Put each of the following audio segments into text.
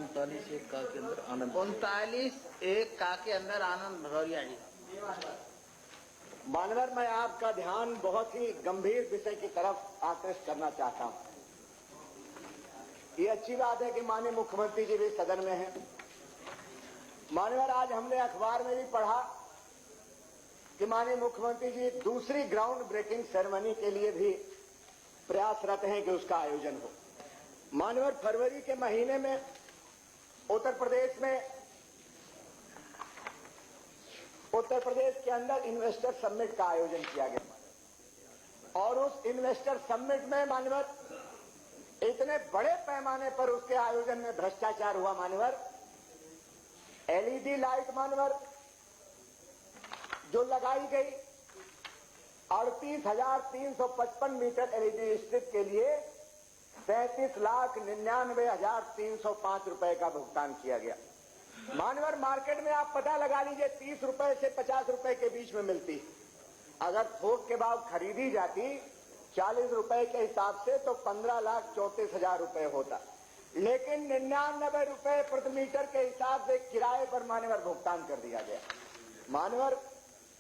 39(1) का के अंदर आनंद 39(1) का के अंदर आनंद भदौरिया जी। मानवर, मैं आपका ध्यान बहुत ही गंभीर विषय की तरफ आकृष्ट करना चाहता हूं। ये अच्छी बात है कि माननीय मुख्यमंत्री जी भी सदन में हैं। मानवर, आज हमने अखबार में भी पढ़ा कि माननीय मुख्यमंत्री जी दूसरी ग्राउंड ब्रेकिंग सेरेमनी के लिए भी प्रयासरत हैं कि उसका आयोजन हो। मानवर, फरवरी के महीने में उत्तर प्रदेश के अंदर इन्वेस्टर समिट का आयोजन किया गया और उस इन्वेस्टर समिट में मानवर इतने बड़े पैमाने पर उसके आयोजन में भ्रष्टाचार हुआ। मानवर, एलईडी लाइट मानवर जो लगाई गई 38,355 मीटर एलईडी स्ट्रिप के लिए 37,99,305 रुपए का भुगतान किया गया। मानवर, मार्केट में आप पता लगा लीजिए 30 रुपए से 50 रुपए के बीच में मिलती। अगर थोक के भाव खरीदी जाती 40 रुपए के हिसाब से तो 15,34,000 रुपए होता, लेकिन 99 रुपए प्रति मीटर के हिसाब से किराए पर मानवर भुगतान कर दिया गया। मानवर,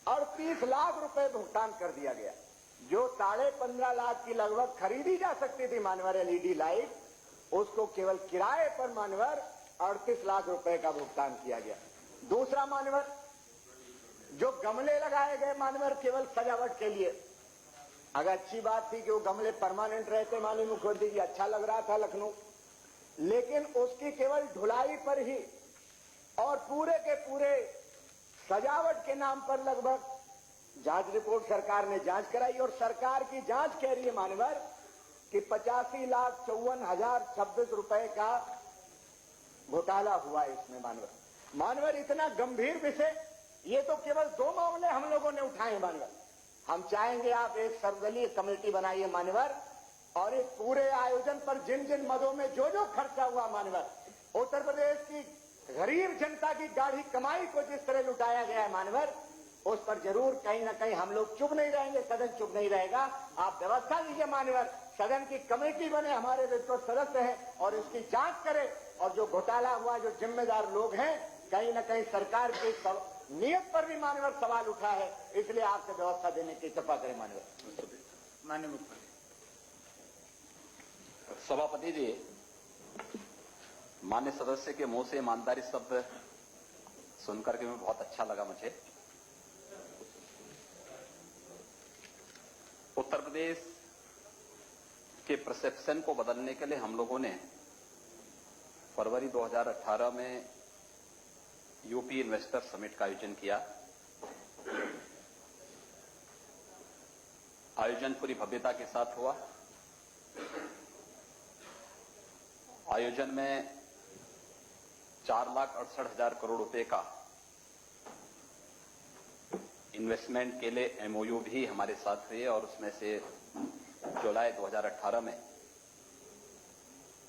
38 लाख रुपए भुगतान कर दिया गया। जो 15.5 लाख की लगभग खरीदी जा सकती थी मानवर एलईडी लाइट, उसको केवल किराए पर मानवर 38 लाख रुपए का भुगतान किया गया। दूसरा मानवर, जो गमले लगाए गए मानवर केवल सजावट के लिए, अगर अच्छी बात थी कि वो गमले परमानेंट रहते, माननीय मुख्यमंत्री जी अच्छा लग रहा था लखनऊ, लेकिन उसकी केवल ढुलाई पर ही और पूरे के पूरे सजावट के नाम पर लगभग जांच रिपोर्ट सरकार ने जांच कराई और सरकार की जांच कह रही है मानवर कि 85,54,026 रुपए का घोटाला हुआ इसमें। मानवर, इतना गंभीर विषय, ये तो केवल 2 मामले हम लोगों ने उठाए मानवर। हम चाहेंगे आप एक सर्वदलीय कमेटी बनाइए मानवर, और इस पूरे आयोजन पर जिन जिन मदों में जो जो खर्चा हुआ मानवर, उत्तर प्रदेश की गरीब जनता की गाढ़ी कमाई को जिस तरह लुटाया गया है मानवर, उस पर जरूर कहीं ना कहीं हम लोग चुप नहीं रहेंगे, सदन चुप नहीं रहेगा। आप व्यवस्था दीजिए मानवर, सदन की कमेटी बने, हमारे विपक्ष सदस्य हैं और इसकी जांच करें, और जो घोटाला हुआ, जो जिम्मेदार लोग हैं, कहीं ना कहीं सरकार की नियत पर भी मानवर सवाल उठा है, इसलिए आपसे व्यवस्था देने की कृपा करें मानवर। माननीय मुख्यमंत्री। सभापति जी, मान्य सदस्य के मुंह से ईमानदारी शब्द सुनकर के बहुत अच्छा लगा मुझे। उत्तर प्रदेश के परसेप्शन को बदलने के लिए हम लोगों ने फरवरी 2018 में यूपी इन्वेस्टर समिट का आयोजन किया। आयोजन पूरी भव्यता के साथ हुआ। आयोजन में 4,68,000 करोड़ रुपए का इन्वेस्टमेंट के लिए एमओयू भी हमारे साथ हुए और उसमें से जुलाई 2018 में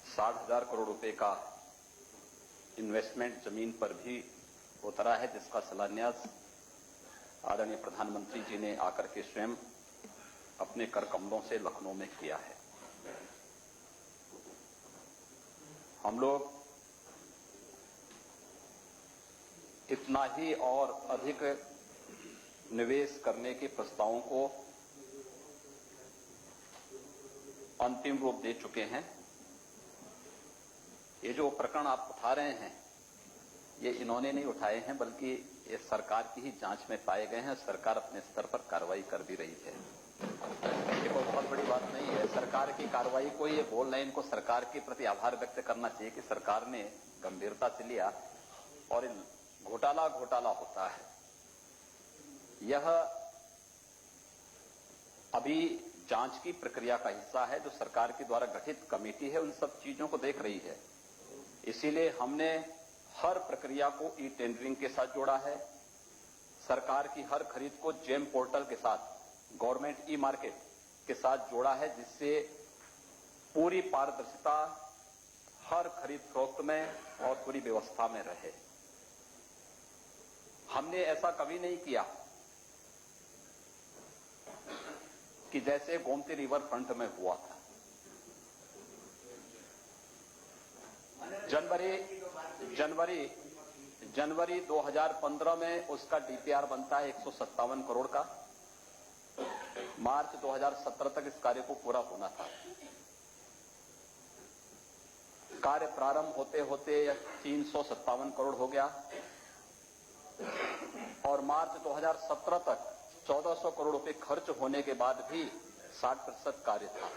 60,000 करोड़ रुपए का इन्वेस्टमेंट जमीन पर भी उतरा है, जिसका शिलान्यास आदरणीय प्रधानमंत्री जी ने आकर के स्वयं अपने कर कमलों से लखनऊ में किया है। हम लोग इतना ही और अधिक निवेश करने के प्रस्तावों को अंतिम रूप दे चुके हैं। ये जो प्रकरण आप उठा रहे हैं, ये इन्होंने नहीं उठाए हैं, बल्कि ये सरकार की ही जांच में पाए गए हैं। सरकार अपने स्तर पर कार्रवाई कर भी रही है। ये कोई बहुत बड़ी बात नहीं है। सरकार की कार्रवाई को ये बोल रहे हैं, इनको सरकार के प्रति आभार व्यक्त करना चाहिए कि सरकार ने गंभीरता से लिया और घोटाला होता है। यह अभी जांच की प्रक्रिया का हिस्सा है। जो सरकार के द्वारा गठित कमेटी है, उन सब चीजों को देख रही है। इसीलिए हमने हर प्रक्रिया को ई टेंडरिंग के साथ जोड़ा है। सरकार की हर खरीद को जेम पोर्टल के साथ, गवर्नमेंट ई मार्केट के साथ जोड़ा है, जिससे पूरी पारदर्शिता हर खरीद फरोख्त में और पूरी व्यवस्था में रहे। हमने ऐसा कभी नहीं किया कि जैसे गोमती रिवर फ्रंट में हुआ था। जनवरी जनवरी 2015 में उसका डीपीआर बनता है 157 करोड़ का। मार्च 2017 तक इस कार्य को पूरा होना था। कार्य प्रारंभ होते होते 357 करोड़ हो गया और मार्च 2017 तक 1400 करोड़ रुपए खर्च होने के बाद भी 60% कार्य था।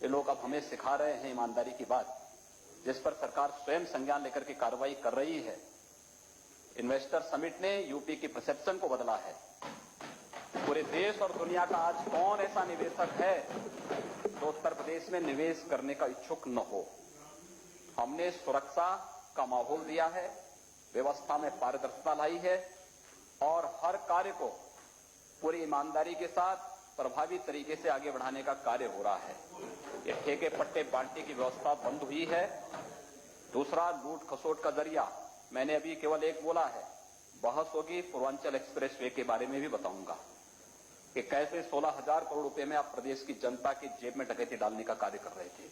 ये लोग अब हमें सिखा रहे हैं ईमानदारी की बात, जिस पर सरकार स्वयं संज्ञान लेकर के कार्रवाई कर रही है। इन्वेस्टर समिट ने यूपी की परसेप्शन को बदला है। पूरे देश और दुनिया का आज कौन ऐसा निवेशक है जो उत्तर प्रदेश में निवेश करने का इच्छुक न हो। हमने सुरक्षा का माहौल दिया है, व्यवस्था में पारदर्शिता लाई है और हर कार्य को पूरी ईमानदारी के साथ प्रभावी तरीके से आगे बढ़ाने का कार्य हो रहा है। ये ठेके पट्टे बांटने की व्यवस्था बंद हुई है। दूसरा, लूट खसोट का जरिया, मैंने अभी केवल एक बोला है, बहस होगी पूर्वांचल एक्सप्रेसवे के बारे में भी बताऊंगा कि कैसे 16,000 करोड़ रुपए में आप प्रदेश की जनता की जेब में डकैती डालने का कार्य कर रहे थे।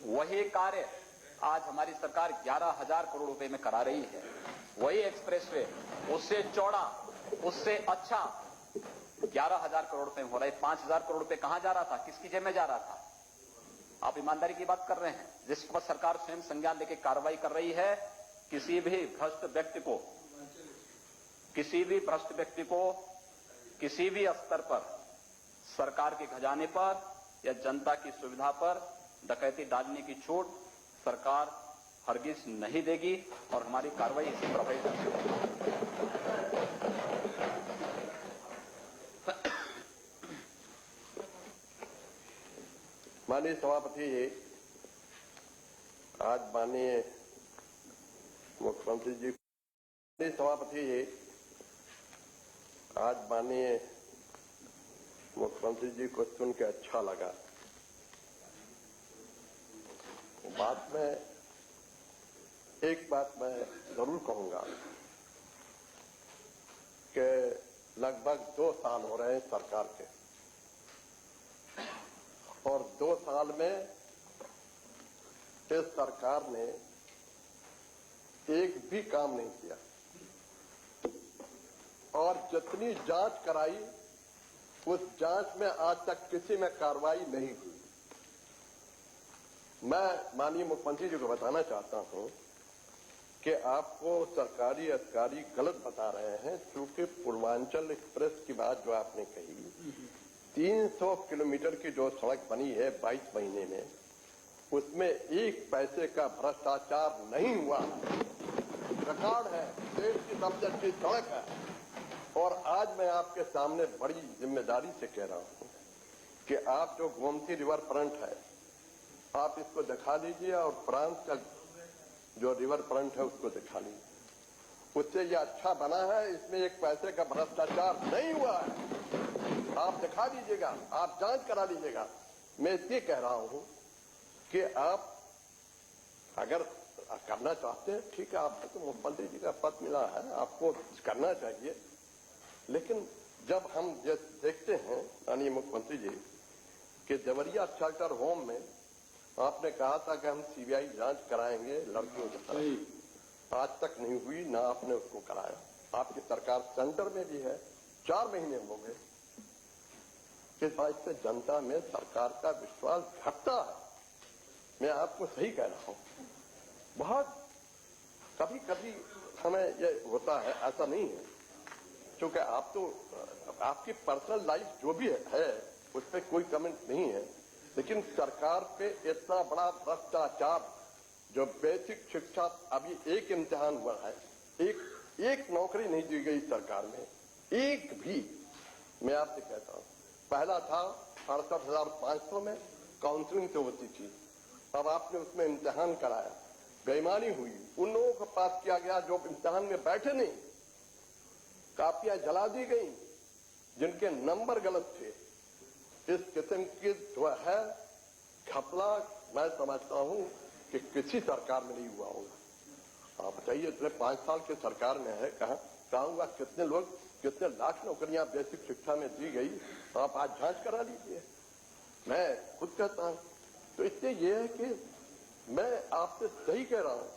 वही कार्य आज हमारी सरकार 11,000 करोड़ रुपए में करा रही है। वही एक्सप्रेसवे उससे चौड़ा, उससे अच्छा 11,000 करोड़ रुपए में हो रहा है। 5,000 करोड़ रुपए कहां जा रहा था, किसकी जेब में जा रहा था? आप ईमानदारी की बात कर रहे हैं, जिस पर सरकार स्वयं संज्ञान लेकर कार्रवाई कर रही है। किसी भी भ्रष्ट व्यक्ति को किसी भी स्तर पर सरकार के खजाने पर या जनता की सुविधा पर डकैती डालने की छूट सरकार हरगिज नहीं देगी और हमारी कार्रवाई इसी प्रभावी ढंग से होगी। माननीय सभापति जी, आज माननीय मुख्यमंत्री जी, आज माननीय मुख्यमंत्री जी को सुन के अच्छा लगा। एक बात मैं जरूर कहूंगा कि लगभग 2 साल हो रहे हैं सरकार के और 2 साल में इस सरकार ने एक भी काम नहीं किया और जितनी जांच कराई उस जांच में आज तक किसी में कार्रवाई नहीं हुई। मैं माननीय मुख्यमंत्री जी को बताना चाहता हूं कि आपको सरकारी अधिकारी गलत बता रहे हैं, क्योंकि पूर्वांचल एक्सप्रेस की बात जो आपने कही, 300 किलोमीटर की जो सड़क बनी है 22 महीने में, उसमें 1 पैसे का भ्रष्टाचार नहीं हुआ। रिकॉर्ड है, देश की सबसे अच्छी सड़क है। और आज मैं आपके सामने बड़ी जिम्मेदारी से कह रहा हूं कि आप जो गोमती रिवर फ्रंट है, आप इसको दिखा दीजिए और फ्रांस का जो रिवर फ्रंट है उसको दिखा लीजिए। उससे ये अच्छा बना है, इसमें 1 पैसे का भ्रष्टाचार नहीं हुआ है। आप दिखा दीजिएगा, आप जांच करा लीजिएगा। मैं इसलिए कह रहा हूं कि आप अगर करना चाहते हैं, ठीक है, आपको तो मुख्यमंत्री जी का पद मिला है, आपको करना चाहिए। लेकिन जब हम देखते हैं माननीय मुख्यमंत्री जी कि देवरिया शेल्टर होम में आपने कहा था कि हम सीबीआई जांच कराएंगे लड़कियों के साथ, आज तक नहीं हुई, ना आपने उसको कराया। आपकी सरकार सेंटर में भी है, 4 महीने हो गए। इस बात से जनता में सरकार का विश्वास घटता है। मैं आपको सही कह रहा हूं, बहुत कभी कभी हमें ये होता है, ऐसा नहीं है, क्योंकि आप तो आपकी पर्सनल लाइफ जो भी है उस पर कोई कमेंट नहीं है, लेकिन सरकार पे इतना बड़ा भ्रष्टाचार, जो बेसिक शिक्षा, अभी एक इम्तिहान हुआ है, एक नौकरी नहीं दी गई सरकार में, एक भी। मैं आपसे कहता हूं, पहला था 68,500 में काउंसलिंग से होती थी, अब आपने उसमें इम्तिहान कराया, बेईमानी हुई, उन लोगों को पास किया गया जो इम्तिहान में बैठे नहीं, कापियां जला दी गई जिनके नंबर गलत थे। इस किस्म की जो है घपला, मैं समझता हूं कि किसी सरकार में नहीं हुआ होगा। आप बताइए, इतने 5 साल की सरकार में है, कहां हुआ? कितने लोग, कितने लाख नौकरियां बेसिक शिक्षा में दी गई, आप आज जांच करा लीजिए। मैं खुद कहता हूं। तो इससे यह है कि मैं आपसे सही कह रहा हूं,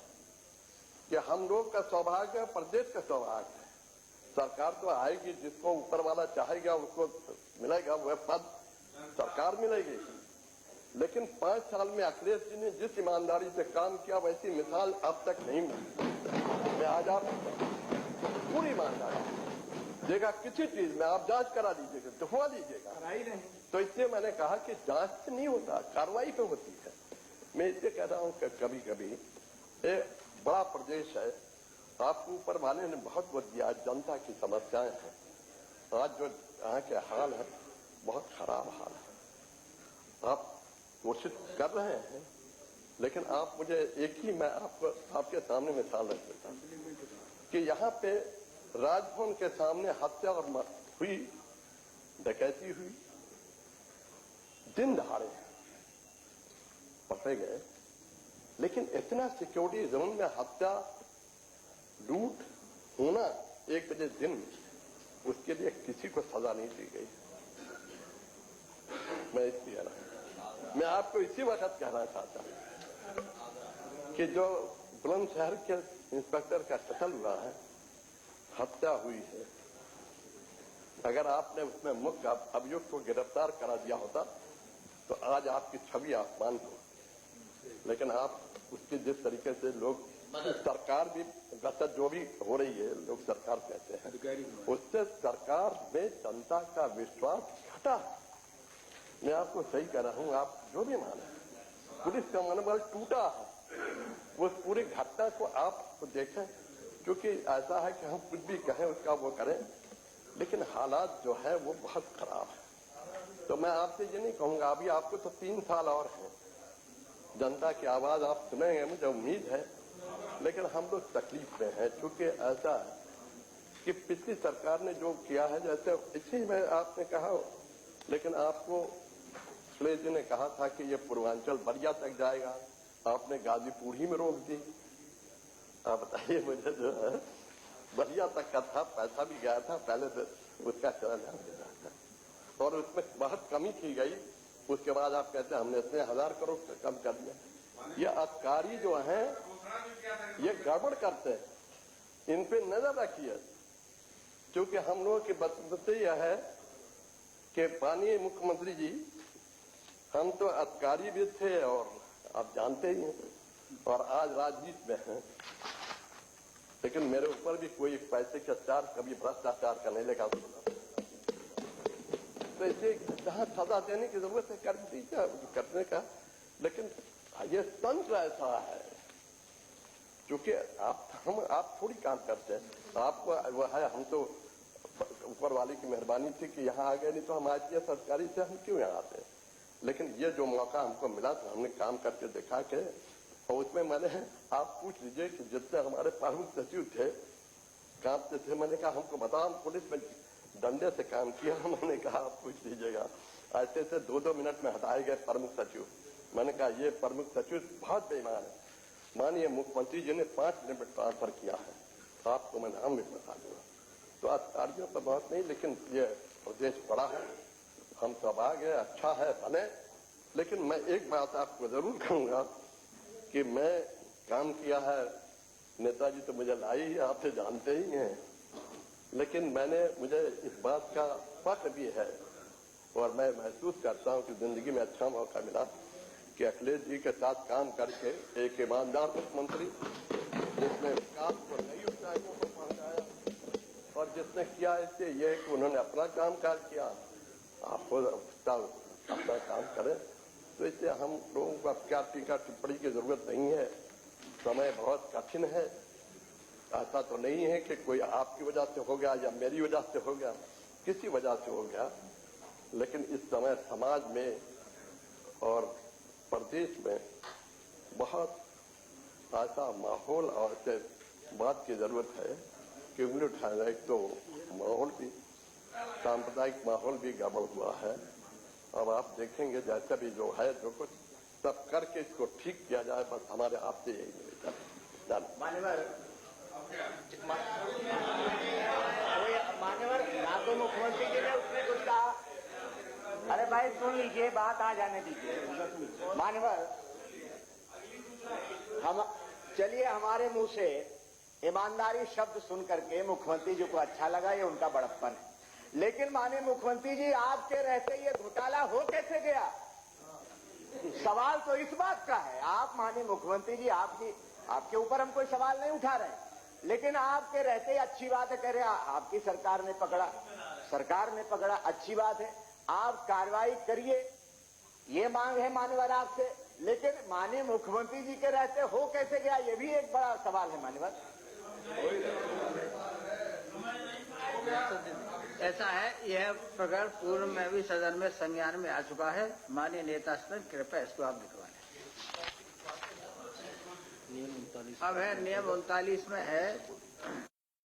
कि हम लोग का सौभाग्य है, प्रदेश का सौभाग्य है। सरकार तो आएगी, जिसको ऊपर वाला चाहेगा उसको मिलेगा, वह पद सरकार मिलेगी। लेकिन 5 साल में अखिलेश जी ने जिस ईमानदारी से काम किया वैसी मिसाल अब तक नहीं मिली। मैं आज आप पूरी ईमानदारी देगा, किसी चीज में आप जांच करा लीजिएगा, दिखवा लीजिएगा। तो इसलिए मैंने कहा कि जांच से नहीं होता, कार्रवाई पे होती है। मैं इसलिए कह रहा हूं कि कभी कभी एक बड़ा प्रदेश है, आपको ऊपर वाले ने बहुत वक्त दिया, जनता की समस्याएं हैं। आज जो यहाँ के हाल है बहुत खराब हाल है। आप कोशिश कर रहे हैं, लेकिन आप मुझे एक ही मैं आपके सामने मिसाल रख देता हूं कि यहाँ पे राजभवन के सामने हत्या और हुई, डकैती हुई, दिन दहाड़े पकड़े गए, लेकिन इतना सिक्योरिटी जोन में हत्या, लूट होना 1 बजे दिन, उसके लिए किसी को सजा नहीं दी गई। मैं इसलिए कह रहा हूं, मैं आपको इसी वक्त कहना चाहता हूं कि जो बुलंदशहर के इंस्पेक्टर का कत्ल हुआ है, हत्या हुई है, अगर आपने उसमें मुख्य अभियुक्त को गिरफ्तार करा दिया होता तो आज आपकी छवि आसमान को, लेकिन आप उसके जिस तरीके से लोग, सरकार भी गलत जो भी हो रही है, लोग सरकार कहते हैं, उससे सरकार में जनता का विश्वास घटा। मैं आपको सही कह रहा हूं, आप जो भी माने, पुलिस का मनोबल टूटा है। उस पूरी घटना को आप देखें, क्योंकि ऐसा है कि हम कुछ भी कहें उसका वो करें, लेकिन हालात जो है वो बहुत खराब है। तो मैं आपसे ये नहीं कहूंगा, अभी आपको तो 3 साल और हैं, जनता की आवाज आप सुनेंगे, मुझे उम्मीद है। लेकिन हम लोग तकलीफ में हैं, क्योंकि ऐसा है कि पिछली सरकार ने जो किया है, जैसे इसी में आपने कहा, लेकिन आपको अखिलेश जी ने कहा था कि ये पूर्वांचल बलिया तक जाएगा, आपने गाजीपुर ही में रोक दी। आप बताइए मुझे, जो है बलिया तक का था, पैसा भी गया था, पहले से उसका चला ध्यान देना था, और उसमें बहुत कमी की गई। उसके बाद आप कहते हैं हमने इतने 1000 करोड़ कम कर दिया। ये अधिकारी जो हैं ये गड़बड़ करते हैं, इन पे नजर रखिए, क्योंकि हम लोगों की बदकिस्मती यह है कि माननीय मुख्यमंत्री जी, हम तो अधिकारी भी थे और आप जानते ही हैं, और आज राजनीति में हैं, लेकिन मेरे ऊपर भी कोई पैसे का चार्ज, कभी भ्रष्टाचार का नहीं लगा। तो इसे जहां सजा देने की जरूरत है कर दीजिए, करने का, लेकिन ये तंत्र ऐसा है, क्योंकि आप थोड़ी काम करते हैं, आपको वो है, हम तो ऊपर वाले की मेहरबानी थी कि यहाँ आ गए, नहीं तो हम IPS अधिकारी से हम क्यों यहाँ आते। लेकिन ये जो मौका हमको मिला था, हमने काम करके दिखा के, और उसमें मैंने, आप पूछ लीजिए कि जितने हमारे प्रमुख सचिव थे, कांपते थे, मैंने कहा हमको बताओ, हम पुलिस में डंडे से काम किया। मैंने कहा आप पूछ लीजिएगा, ऐसे से 2-2 मिनट में हटाए गए प्रमुख सचिव। मैंने कहा ये प्रमुख सचिव बहुत बेईमान है। माननीय मुख्यमंत्री जी ने 5 मिनट में ट्रांसफर किया है, आपको मैं नाम भी बता दूंगा। तो अधिकारियों पर बहुत नहीं, लेकिन ये प्रदेश बड़ा है, हम सब आ गए, अच्छा है बने। लेकिन मैं एक बात आपको जरूर कहूंगा कि मैं काम किया है, नेताजी तो मुझे लाई ही, आपसे जानते ही हैं, लेकिन मुझे इस बात का फख्र भी है, और मैं महसूस करता हूं कि जिंदगी में अच्छा मौका मिला कि अखिलेश जी के साथ काम करके एक ईमानदार मुख्यमंत्री, जिसने विकास को नई ऊंचाइयों पर पहुंचाया, और जिसने किया इससे ये कि उन्होंने अपना काम काज किया, आपको अपना काम करें। तो इससे हम लोगों को अब क्या टीका टिप्पणी की जरूरत नहीं है। समय बहुत कठिन है, ऐसा तो नहीं है कि कोई आपकी वजह से हो गया या मेरी वजह से हो गया, किसी वजह से हो गया, लेकिन इस समय समाज में और प्रदेश में बहुत ऐसा माहौल और ऐसे बात की जरूरत है कि उंगली उठाना। एक तो माहौल भी, सांप्रदायिक माहौल भी गड़बड़ हुआ है। अब आप देखेंगे जैसा भी जो है, जो कुछ सब करके इसको ठीक किया जाए, बस हमारे आपसे यही मिलेगा। मान्यवर ना तो मुख्यमंत्री जी ने उसने कुछ कहा, अरे भाई सुन लीजिए, बात आ जाने दीजिए। मान्यवर, हम चलिए, हमारे मुंह से ईमानदारी शब्द सुन करके मुख्यमंत्री जी को अच्छा लगा, ये उनका बड़प्पन है। लेकिन माननीय मुख्यमंत्री जी, आपके रहते ये घोटाला हो कैसे गया? सवाल तो इस बात का है। आप माननीय मुख्यमंत्री जी, आपके ऊपर हम कोई सवाल नहीं उठा रहे, लेकिन आपके रहते अच्छी बात है, कह रहे आपकी सरकार ने पकड़ा, अच्छी बात है, आप कार्रवाई करिए, ये मांग है मान्यवर आपसे। लेकिन माननीय मुख्यमंत्री जी के रहते हो कैसे गया, ये भी एक बड़ा सवाल है मान्यवर। ऐसा है, यह प्रकरण पूर्व में भी सदन में संज्ञान में आ चुका है। माननीय नेता सदन, कृपया इसको आप लिखवा लें। नियम 39 अब है नियम 39 में है